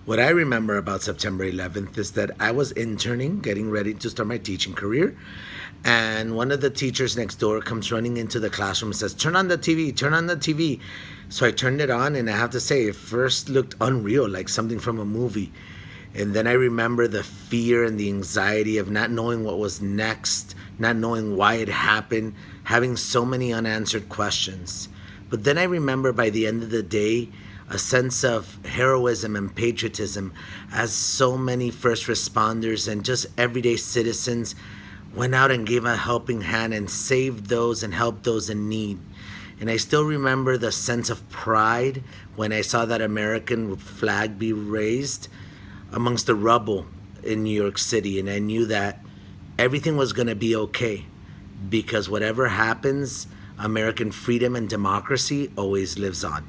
What I remember about September 11th is that I was interning, getting ready to start my teaching career. And one of the teachers next door comes running into the classroom and says, "Turn on the TV, turn on the TV." So I turned it on, and I have to say, it first looked unreal, like something from a movie. And then I remember the fear and the anxiety of not knowing what was next, not knowing why it happened, having so many unanswered questions. But then I remember by the end of the day, a sense of heroism and patriotism as so many first responders and just everyday citizens went out and gave a helping hand and saved those and helped those in need. And I still remember the sense of pride when I saw that American flag be raised amongst the rubble in New York City. And I knew that everything was going to be okay, because whatever happens, American freedom and democracy always lives on.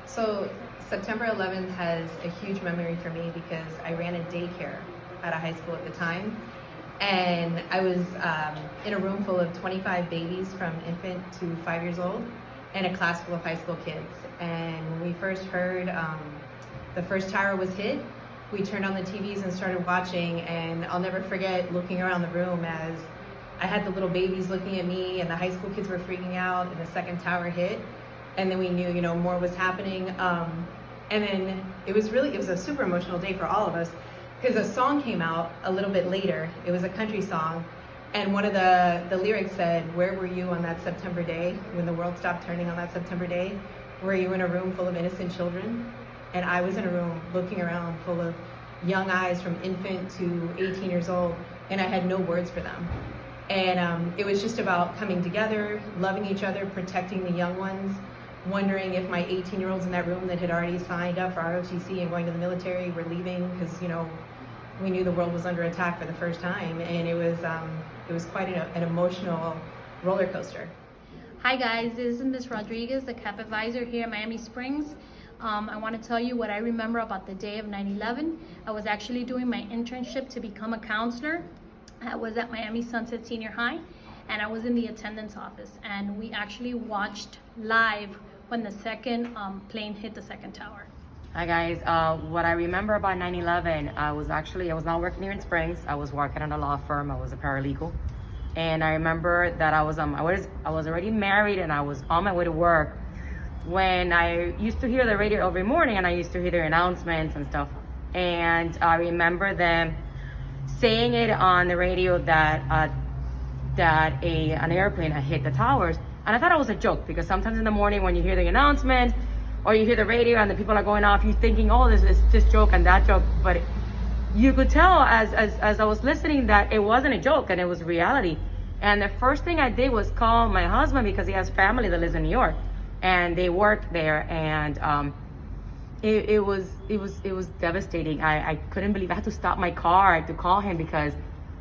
So September 11th has a huge memory for me because I ran a daycare at a high school at the time. And I was in a room full of 25 babies from infant to 5 years old and a class full of high school kids. And when we first heard the first tower was hit, we turned on the TVs and started watching. And I'll never forget looking around the room as I had the little babies looking at me and the high school kids were freaking out and the second tower hit. And then we knew, more was happening. And then it was a super emotional day for all of us, because a song came out a little bit later. It was a country song. And one of the lyrics said, "Where were you on that September day when the world stopped turning on that September day? Were you in a room full of innocent children?" And I was in a room looking around full of young eyes from infant to 18 years old, and I had no words for them. And it was just about coming together, loving each other, protecting the young ones, wondering if my 18-year-olds in that room that had already signed up for ROTC and going to the military were leaving, because we knew the world was under attack for the first time, and it was quite an emotional roller coaster. Hi guys, this is Ms. Rodriguez, the CAP advisor here at Miami Springs. I want to tell you what I remember about the day of 9/11. I was actually doing my internship to become a counselor. I was at Miami Sunset Senior High, and I was in the attendance office, and we actually watched live when the second plane hit the second tower. Hi guys, what I remember about 9/11, I was not working here in Springs. I was working at a law firm. I was a paralegal, and I remember that I was already married, and I was on my way to work when I used to hear the radio every morning, and I used to hear their announcements and stuff. And I remember them saying it on the radio that an airplane had hit the towers. And I thought it was a joke, because sometimes in the morning when you hear the announcement or you hear the radio and the people are going off, you're thinking, oh, this is this joke and that joke. But you could tell as I was listening that it wasn't a joke and it was reality. And the first thing I did was call my husband, because he has family that lives in New York and they work there. And it was devastating. I couldn't believe I had to stop my car to call him, because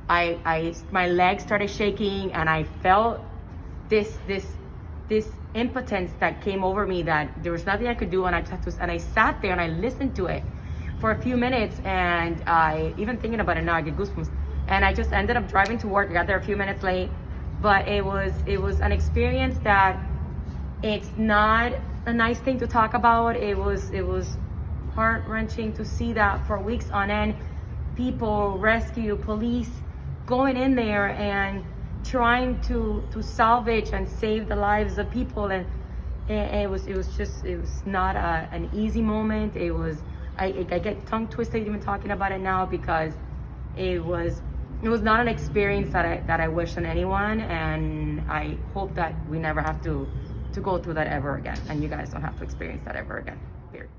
my legs started shaking, and I felt this impotence that came over me, that there was nothing I could do, and I sat there and I listened to it for a few minutes, and even thinking about it now, I get goosebumps. And I just ended up driving to work. I got there a few minutes late, but it was an experience that it's not a nice thing to talk about. It was heart-wrenching to see that for weeks on end, people, rescue, police going in there and trying to salvage and save the lives of people. And it was not an easy moment. I get tongue twisted even talking about it now, because it was not an experience that I wish on anyone, and I hope that we never have to go through that ever again, and you guys don't have to experience that ever again, period.